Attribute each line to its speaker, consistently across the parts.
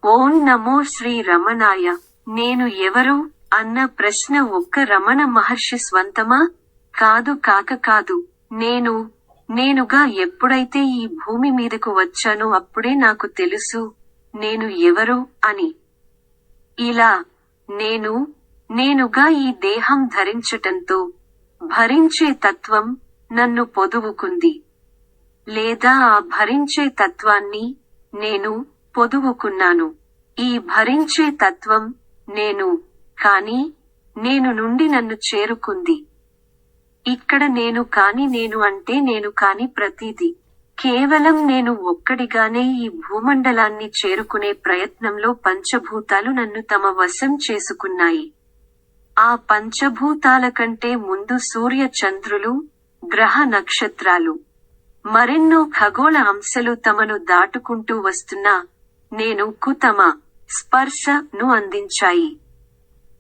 Speaker 1: ఓం నమో శ్రీ రమణాయ. నేను ఎవరు అన్న ప్రశ్న ఒక్క రమణ మహర్షి స్వంతమా? కాదు. నేనుగా ఎప్పుడైతే ఈ భూమి మీదకు వచ్చానో అప్పుడే నాకు తెలుసు నేను ఎవరు అని. ఇలా నేనుగా ఈ దేహం ధరించటంతో భరించే తత్వం నన్ను పొదువుకుంది. లేదా ఆ భరించే తత్వాన్ని నేను పొదువుకున్నాను. ఈ భరించే తత్వం నేను కాని నేను నుండి నన్ను చేరుకుంది. ఇక్కడ నేను అంటే నేను కాని ప్రతిదీ కేవలం నేను ఒక్కడిగానే ఈ భూమండలాన్ని చేరుకునే ప్రయత్నంలో పంచభూతాలు నన్ను తమ వశం చేసుకున్నాయి. ఆ పంచభూతాల కంటే ముందు సూర్య చంద్రులు, గ్రహ నక్షత్రాలు, మరెన్నో ఖగోళ అంశాలు తమను దాటుకుంటూ వస్తున్నా నేనుకు తమ స్పర్శను అందించాయి.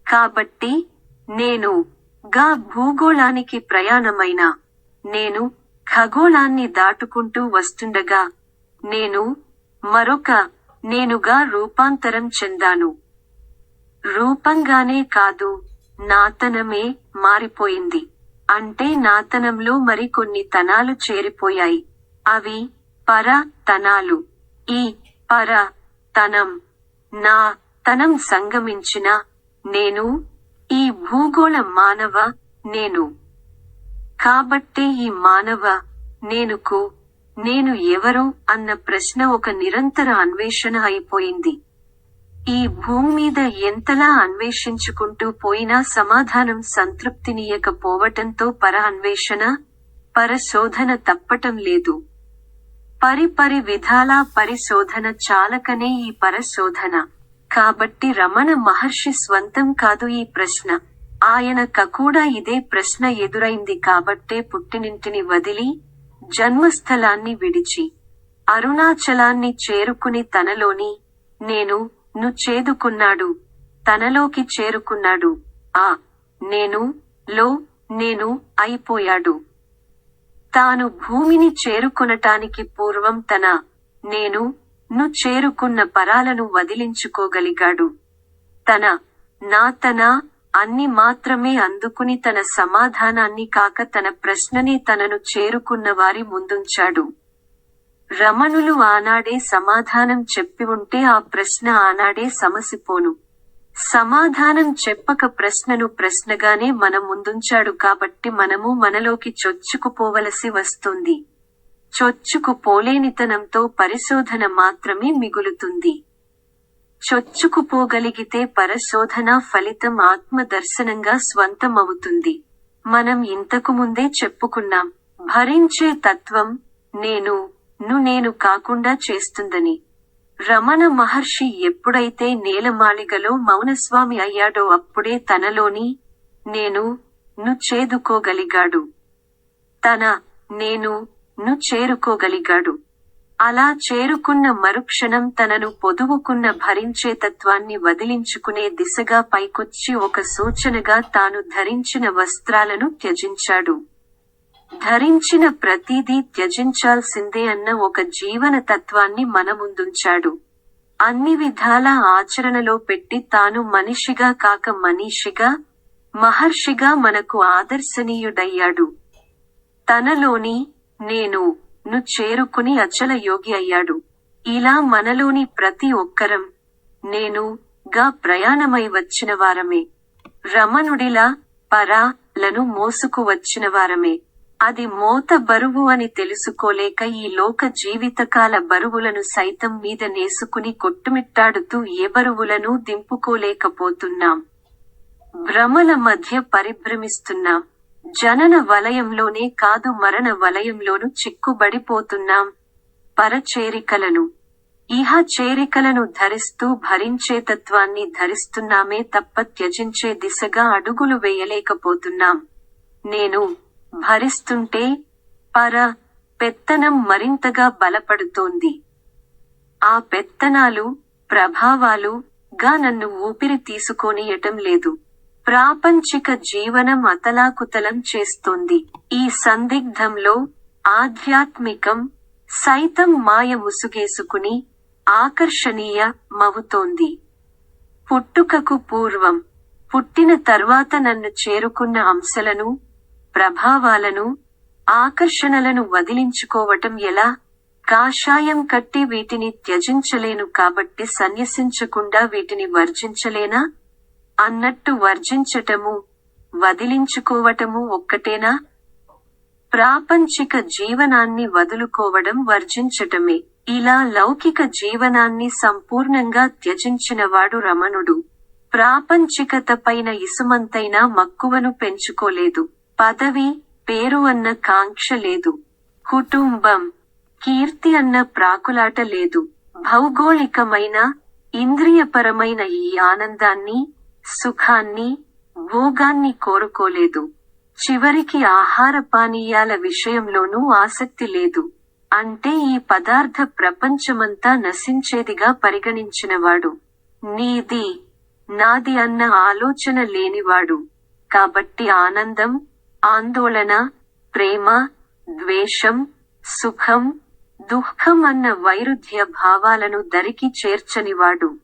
Speaker 1: కాబట్టి నేనుగా భూగోళానికి ప్రయాణమైన నేను ఖగోళాన్ని దాటుకుంటూ వస్తుండగా నేను మరొక నేనుగా రూపాంతరం చెందాను. రూపంగానే కాదు, నాతనమే మారిపోయింది. అంటే నాతనంలో మరి కొన్ని తనాలు చేరిపోయాయి. అవి పర తనాలు. ఈ పర తనం నా తనం సంగమించిన నేను ఈ భూగోళ మానవ నేను. కాబట్టే ఈ మానవ నేనుకు నేను ఎవరు అన్న ప్రశ్న ఒక నిరంతర అన్వేషణ అయిపోయింది. ఈ భూమి మీద ఎంతలా అన్వేషించుకుంటూ పోయినా సమాధానం సంతృప్తినీయకపోవటంతో పర అన్వేషణ, పరశోధన తప్పటం లేదు. పరి విధాలా పరిశోధన చాలకనే ఈ పరశోధన. కాబట్టి రమణ మహర్షి స్వంతం కాదు ఈ ప్రశ్న. ఆయనకు కూడా ఇదే ప్రశ్న ఎదురైంది కాబట్టే పుట్టినింటిని వదిలి, జన్మస్థలాన్ని విడిచి, అరుణాచలాన్ని చేరుకుని తనలోని ను చేదుకున్నాడు. తనలోకి చేరుకున్నాడు. ఆ నేను అయిపోయాడు. తాను భూమిని చేరుకొనటానికి పూర్వం తన ను చేరుకున్న పరాలను వదిలించుకోగలిగాడు. తన అన్ని మాత్రమే అందుకుని తన సమాధానాన్ని కాక తన ప్రశ్ననే తనను చేరుకున్న వారి ముందుంచాడు. రమణులు ఆనాడే సమాధానం చెప్పి ఉంటే ఆ ప్రశ్న ఆనాడే సమసిపోను. సమాధానం చెప్పక ప్రశ్నను ప్రశ్నగానే మన ముందుంచాడు కాబట్టి మనము మనలోకి చొచ్చుకుపోవలసి వస్తుంది. చొచ్చుకుపోలేనితనంతో పరిశోధన మాత్రమే మిగులుతుంది. చొచ్చుకుపోగలిగితే పరశోధన ఫలితం ఆత్మదర్శనంగా స్వంతమవుతుంది. మనం ఇంతకు ముందే చెప్పుకున్నాం, భరించే తత్వం నేను కాకుండా చేస్తుందని. రమణ మహర్షి ఎప్పుడైతే నేలమాళిగలో మౌనస్వామి అయ్యాడో అప్పుడే తనలోని ను చేదుకోగలిగాడు. తన ను చేరుకోగలిగాడు. అలా చేరుకున్న మరుక్షణం తనను పొదువుకున్న భరించే తత్వాన్ని వదిలించుకునే దిశగా పైకొచ్చి ఒక సూచనగా తాను ధరించిన వస్త్రాలను త్యజించాడు. ధరించిన ప్రతిదీ త్యజించాల్సిందే అన్న ఒక జీవన తత్వాన్ని మన ముందుంచాడు. అన్ని విధాలా ఆచరణలో పెట్టి తాను మనిషిగా కాక మనీషిగా, మహర్షిగా మనకు ఆదర్శనీయుడయ్యాడు. తనలోని ను చేరుకుని అచల యోగి అయ్యాడు. ఇలా మనలోని ప్రతి ఒక్కరం గా ప్రయాణమై వచ్చిన వారమే. రమణుడిలా లను మోసుకు వచ్చిన వారమే. అది మోత బరువు అని తెలుసుకోలేక ఈ లోక జీవితకాల బరువులను సైతం మీద నేసుకుని కొట్టుమిట్టాడుతూ ఏ బరువులను దింపుకోలేకపోతున్నాం. భ్రమల మధ్య పరిభ్రమిస్తున్నాం. జనన వలయంలోనే కాదు మరణ వలయంలోనూ చిక్కుబడిపోతున్నాం. పరచేరికలను, ఇహ చేరికలను ధరిస్తూ భరించే తత్వాన్ని ధరిస్తున్నామే తప్ప త్యజించే దిశగా అడుగులు వేయలేకపోతున్నాం. భరిస్తుంటే పెత్తనం మరింతగా బలపడుతోంది. ఆ పెత్తనాలు, ప్రభావాలు గా నన్ను ఊపిరి తీసుకోనియటం లేదు. ప్రాపంచిక జీవనం అతలాకుతలం చేస్తోంది. ఈ సందిగ్ధంలో ఆధ్యాత్మికం సైతం మాయ ముసుగేసుకుని ఆకర్షణీయమవుతోంది. పుట్టుకకు పూర్వం, పుట్టిన తర్వాత నన్ను చేరుకున్న అంశాలను, ప్రభావాలను, ఆకర్షణలను వదిలించుకోవటం ఎలా? కాషాయం కట్టి వీటిని త్యజించలేను కాబట్టి సన్యసించకుండా వీటిని వర్జించలేనా? అన్నట్టు వర్జించటము, వదిలించుకోవటము ఒక్కటేనా? ప్రాపంచిక జీవనాన్ని వదులుకోవడం వర్జించటమే. ఇలా లౌకిక జీవనాన్ని సంపూర్ణంగా త్యజించినవాడు రమణుడు. ప్రాపంచికత పైన ఇసుమంతైనా మక్కువను పెంచుకోలేదు. పదవి, పేరు అన్న కాంక్ష లేదు. కుటుంబం, కీర్తి అన్న ప్రాకులాట లేదు. భౌగోళికమైన, ఇంద్రియపరమైన ఈ ఆనందాన్ని, సుఖాన్ని, భోగాన్ని కోరుకోలేదు. చివరికి ఆహార పానీయాల విషయంలోనూ ఆసక్తి లేదు. అంటే ఈ పదార్థ ప్రపంచమంతా నశించేదిగా పరిగణించినవాడు. నీది, నాది అన్న ఆలోచన లేనివాడు. కాబట్టి ఆనందం, ఆందోళన, ప్రేమ, ద్వేషం, సుఖం, దుఃఖం అన్న వైరుధ్య భావాలను దరికి చేర్చనివాడు.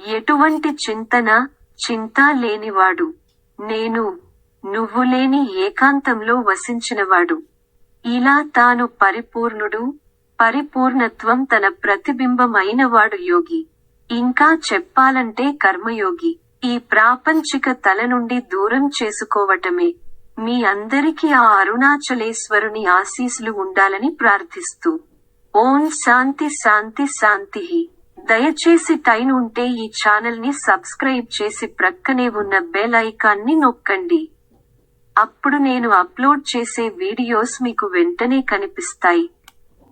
Speaker 1: ఎటువంటి చింతన, చింత లేనివాడు. నేను, నువ్వు లేని ఏకాంతంలో వసించినవాడు. ఇలా తాను పరిపూర్ణుడు, పరిపూర్ణత్వం తన ప్రతిబింబం అయినవాడు యోగి. ఇంకా చెప్పాలంటే కర్మయోగి. ఈ ప్రాపంచిక తల నుండి దూరం చేసుకోవటమే. మీ అందరికీ ఆ అరుణాచలేశ్వరుని ఆశీస్సులు ఉండాలని ప్రార్థిస్తూ. ఓం శాంతి శాంతి శాంతిః. దయచేసి టైం ఉంటే ఈ ఛానల్ ని సబ్స్క్రైబ్ చేసి ప్రక్కనే ఉన్న బెల్ ఐకాన్ని నొక్కండి. అప్పుడు నేను అప్లోడ్ చేసే వీడియోస్ మీకు వెంటనే కనిపిస్తాయి.